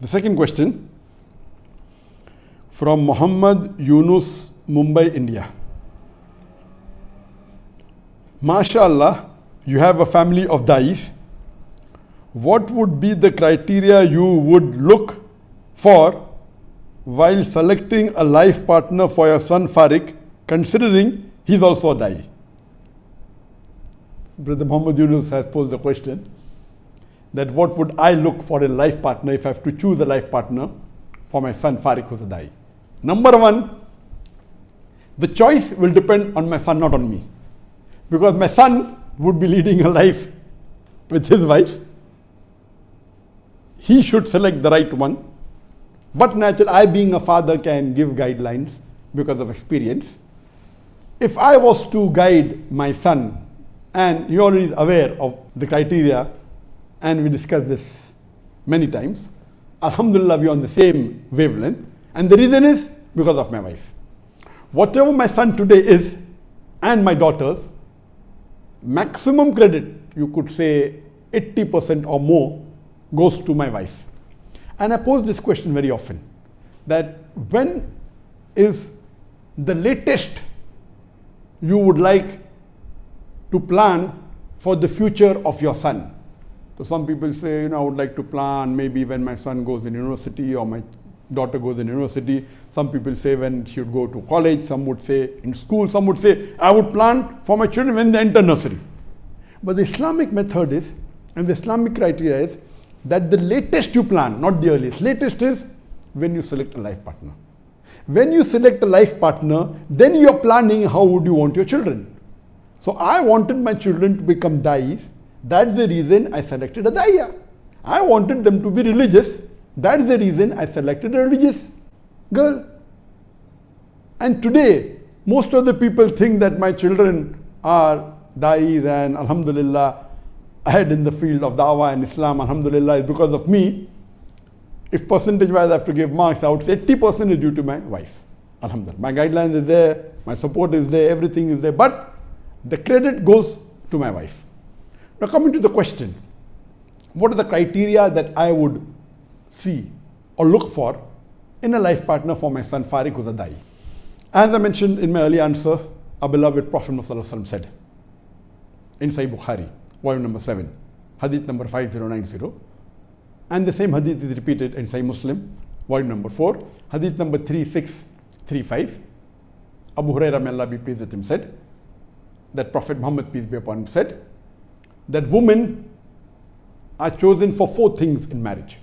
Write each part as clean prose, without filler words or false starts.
The second question from Mohammed Yunus, Mumbai, India. MashaAllah, you have a family of Daees. What would be the criteria you would look for while selecting a life partner for your son Fariq, considering he's also a Daee? Brother Muhammad Yunus has posed the question that what would I look for a life partner if I have to choose a life partner for my son Fariq, who's a Daee? Number one, the choice will depend on my son, not on me. Because my son would be leading a life with his wife. He should select the right one. But naturally, I being a father can give guidelines because of experience. If I was to guide my son, and you're already aware of the criteria, and we discussed this many times, Alhamdulillah, we're on the same wavelength. And the reason is because of my wife. Whatever my son today is, and my daughters, maximum credit, you could say 80% or more, goes to my wife. And I pose this question very often, that when is the latest you would like to plan for the future of your son? So some people say, I would like to plan maybe when my son goes in university or my daughter goes in university. Some people say when she would go to college. Some would say in school. Some would say, I would plan for my children when they enter nursery. But the Islamic method is, and the Islamic criteria is, that the latest you plan, not the earliest, latest is when you select a life partner. When you select a life partner, then you are planning how would you want your children. So I wanted my children to become Daees. That's the reason I selected a Daeya. I wanted them to be religious. That's the reason I selected a religious girl. And today, most of the people think that my children are Daees and Alhamdulillah, ahead in the field of Dawah and Islam, Alhamdulillah, is because of me. If percentage-wise I have to give marks, I would say 80% is due to my wife. Alhamdulillah. My guidelines is there, my support is there, everything is there, but the credit goes to my wife. Now coming to the question, what are the criteria that I would see or look for in a life partner for my son Fariq, who's a Daee? As I mentioned in my early answer, our beloved Prophet Muhammad said in Sahih Bukhari, volume number 7, Hadith number 5090. And the same Hadith is repeated in Sahih Muslim, volume number 4, Hadith number 3635. Abu Hurairah, may Allah be pleased with him, said that Prophet Muhammad, peace be upon him, said that women are chosen for 4 things in marriage.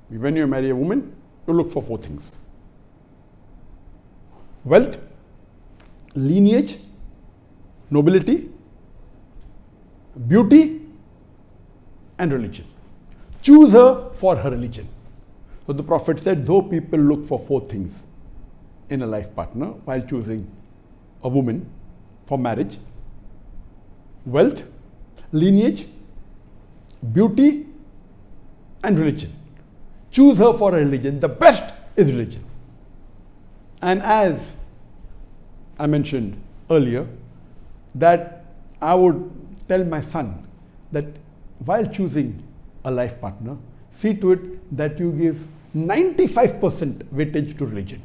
When you marry a woman, you look for 4 things: wealth, lineage, nobility, beauty, and religion. Choose her for her religion. So the Prophet said, though people look for 4 things in a life partner while choosing a woman for marriage: wealth, lineage, beauty, and religion. Choose her for her religion. The best is religion. And as I mentioned earlier, that I would tell my son that while choosing a life partner, see to it that you give 95% weightage to religion.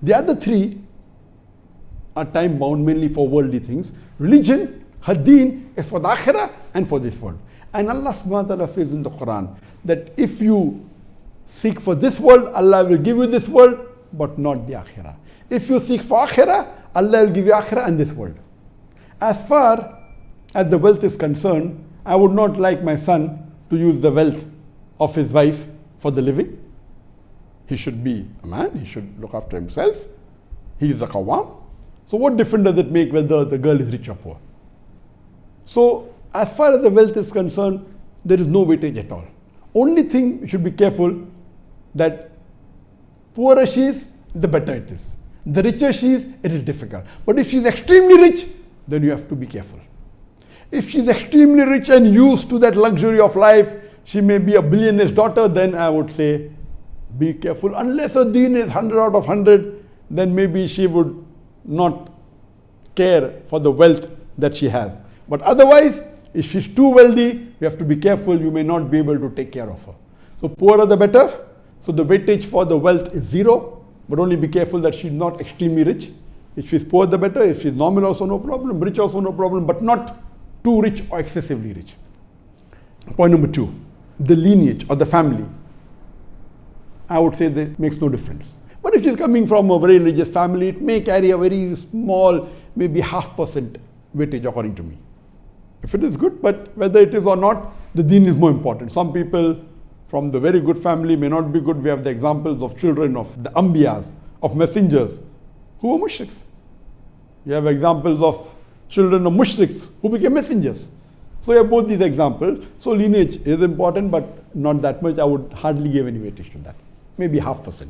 The other 3 are time bound, mainly for worldly things. Religion, her deen, is for the akhirah and for this world. And Allah subhanahu wa ta'ala says in the Quran that if you seek for this world, Allah will give you this world, but not the akhirah. If you seek for akhirah, Allah will give you akhirah and this world. As far as the wealth is concerned, I would not like my son to use the wealth of his wife for the living. He should be a man, he should look after himself. He is a qawwam. So what difference does it make whether the girl is rich or poor? So as far as the wealth is concerned, there is no weightage at all. Only thing you should be careful that poorer she is, the better it is. The richer she is, it is difficult. But if she is extremely rich, then you have to be careful. If she is extremely rich and used to that luxury of life, she may be a billionaire's daughter, then I would say be careful. Unless her deen is 100 out of 100, then maybe she would not care for the wealth that she has. But otherwise, if she's too wealthy, you have to be careful. You may not be able to take care of her. So poorer the better. So the weightage for the wealth is 0, but only be careful that she's not extremely rich. If she's poor, the better. If she's normal, also no problem. Rich, also no problem, but not too rich or excessively rich. Point number 2, the lineage or the family. I would say that makes no difference. But if she's coming from a very religious family, it may carry a very small, maybe 0.5% weightage according to me. If it is good, but whether it is or not, the deen is more important. Some people from the very good family may not be good. We have the examples of children of the Ambiyas, of messengers, who were mushriks. We have examples of children of mushriks who became messengers. So you have both these examples. So lineage is important, but not that much. I would hardly give any weightage to that. Maybe 0.5%.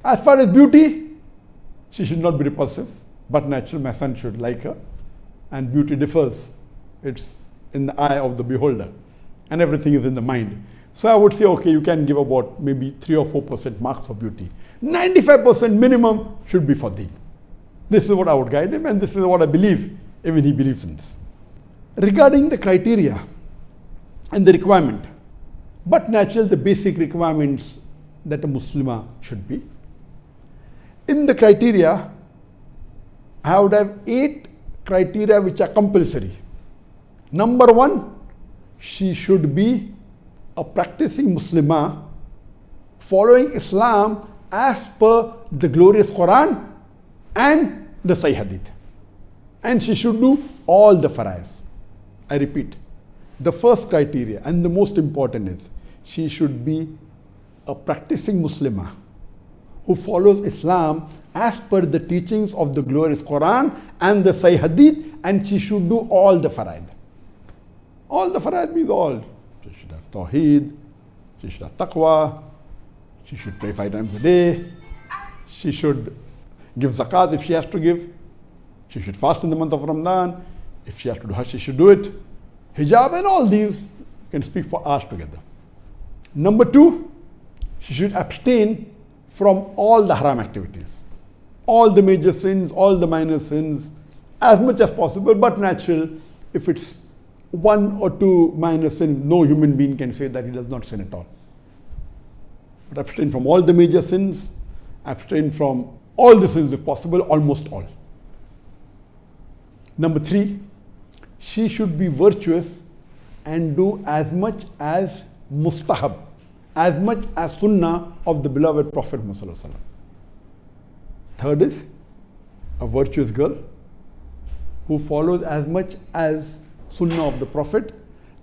As far as beauty, she should not be repulsive, but natural. My son should like her. And beauty differs. It's in the eye of the beholder. And everything is in the mind. So I would say, okay, you can give about maybe 3 or 4% marks for beauty. 95% minimum should be for deen. This is what I would guide him, and this is what I believe, even he believes in this. Regarding the criteria and the requirement, but natural, the basic requirements that a Muslimah should be. In the criteria, I would have 8 criteria which are compulsory. Number 1, she should be a practicing Muslimah following Islam as per the glorious Quran and the Sahih Hadith. And she should do all the fara'is. I repeat, the first criteria and the most important is she should be a practicing Muslimah who follows Islam as per the teachings of the glorious Quran and the Sahih Hadith, and she should do all the fara'id. All the fara'id means all. She should have tawheed, she should have taqwa, she should pray 5 times a day, she should give zakat if she has to give, she should fast in the month of Ramadan, if she has to do hajj, she should do it. Hijab and all these can speak for hours together. Number 2, she should abstain from all the haram activities, all the major sins, all the minor sins, as much as possible, but natural. If it's 1 or 2 minor sins, no human being can say that he does not sin at all. But abstain from all the major sins, abstain from all the sins if possible, almost all. Number 3, she should be virtuous and do as much as mustahab, as much as sunnah of the beloved Prophet Muhammad. Third is a virtuous girl who follows as much as sunnah of the Prophet,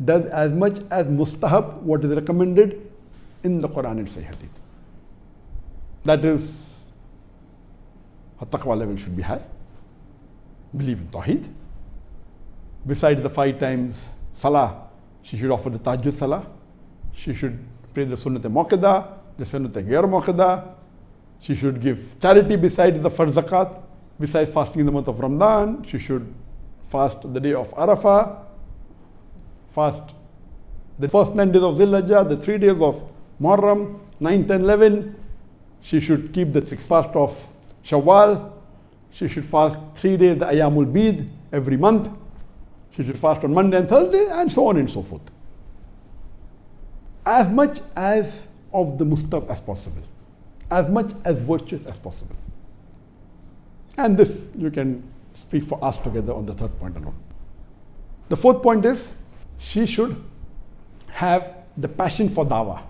does as much as mustahab, what is recommended in the Quran and Sahih Hadith. That is, her taqwa level should be high. Believe in tawheed. Besides the 5 times salah, she should offer the tahajjud salah. She should pray the sunnat muakkada, the sunnat ghair muakkada. She should give charity besides the farz zakat. Besides fasting in the month of Ramadan, she should fast the day of Arafah, fast the first 9 days of Zil-Hijjah, the 3 days of Muharram, 9, 10, 11. She should keep the 6th fast of Shawwal. She should fast 3 days the Ayyamul Bid every month. She should fast on Monday and Thursday, and so on and so forth. As much as of the mustahab as possible, as much as virtuous as possible. And this you can speak for us together on the 3rd point alone. The 4th point is she should have the passion for Dawah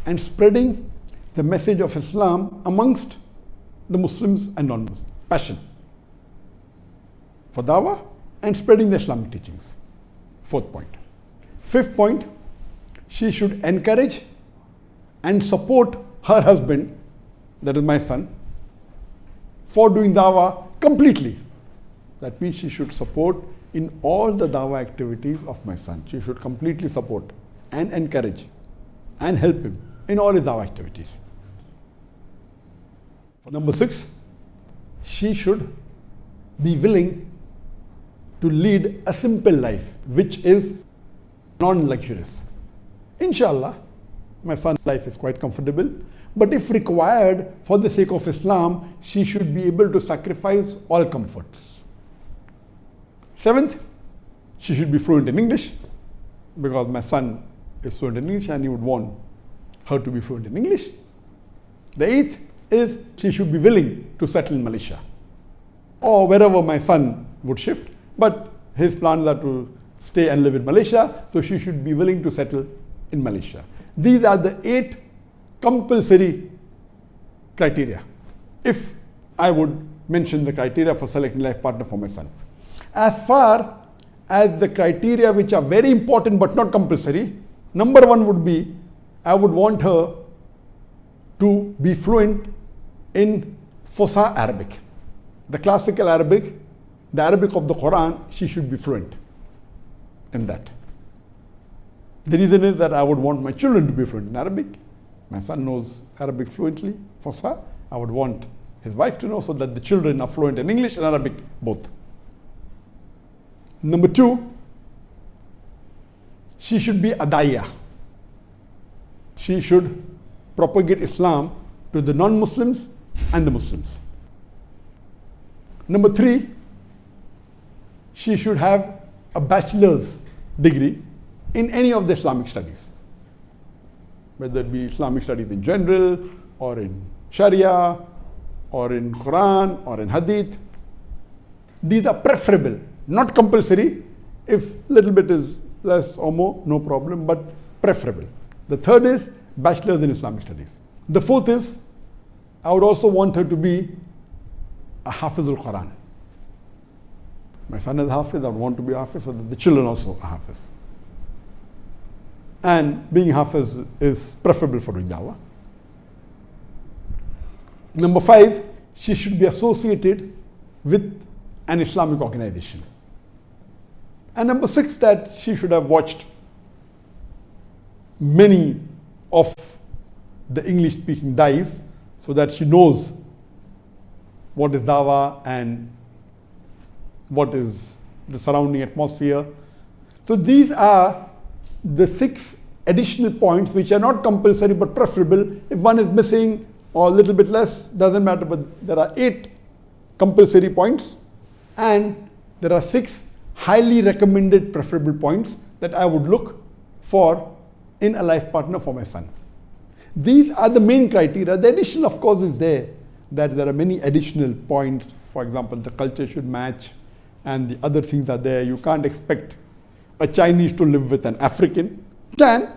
and spreading the message of Islam amongst the Muslims and non-Muslims. Passion for Dawah and spreading the Islamic teachings. 4th point. 5th point, she should encourage and support her husband, that is my son, for doing Dawah completely. That means she should support in all the Dawah activities of my son. She should completely support and encourage and help him in all his Dawah activities. Number 6, she should be willing to lead a simple life, which is non-luxurious. Inshallah, my son's life is quite comfortable, but if required for the sake of Islam, she should be able to sacrifice all comforts. 7th, she should be fluent in English, because my son is fluent in English and he would want her to be fluent in English. The 8th is she should be willing to settle in Malaysia or wherever my son would shift, but his plans are to stay and live in Malaysia, so she should be willing to settle in Malaysia. These are the 8 compulsory criteria, if I would mention the criteria for selecting life partner for my son. As far as the criteria which are very important but not compulsory, number 1 would be, I would want her to be fluent in Fusha Arabic. The classical Arabic, the Arabic of the Quran, she should be fluent in that. The reason is that I would want my children to be fluent in Arabic. My son knows Arabic fluently, Fusha. I would want his wife to know, so that the children are fluent in English and Arabic both. Number 2, she should be a Da'iya. She should propagate Islam to the non-Muslims and the Muslims. Number 3, she should have a bachelor's degree in any of the Islamic studies, whether it be Islamic studies in general, or in Sharia, or in Quran, or in Hadith. These are preferable, not compulsory. If little bit is less or more, no problem, but preferable. The 3rd is bachelor's in Islamic studies. The 4th is, I would also want her to be a Hafizul Quran. My son is Hafiz, I would want to be Hafiz, so that the children also are Hafiz. And being Hafiz is preferable for doing Dawah. Number 5, she should be associated with an Islamic organization. And number 6, that she should have watched many of the English-speaking Daees, so that she knows what is Dawah and what is the surrounding atmosphere. So these are the 6 additional points which are not compulsory but preferable. If one is missing or a little bit less, doesn't matter, but there are 8 compulsory points and there are 6 highly recommended preferable points that I would look for in a life partner for my son. These are the main criteria. The additional, of course, is there, that there are many additional points. For example, the culture should match and the other things are there. You can't expect a Chinese to live with an African. Can,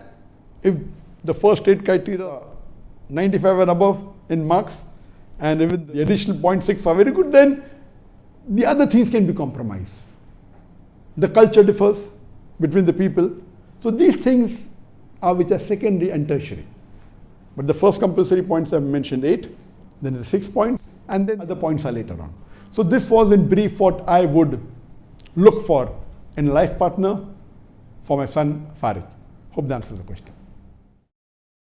if the first 8 criteria are 95 and above in marks, and if the additional 0.6 are very good, then the other things can be compromised. The culture differs between the people. So these things are which are secondary and tertiary. But the first compulsory points I've mentioned 8, then the 6 points, and then other points are later on. So this was in brief what I would look for in a life partner for my son Fariq. Hope that answers the question.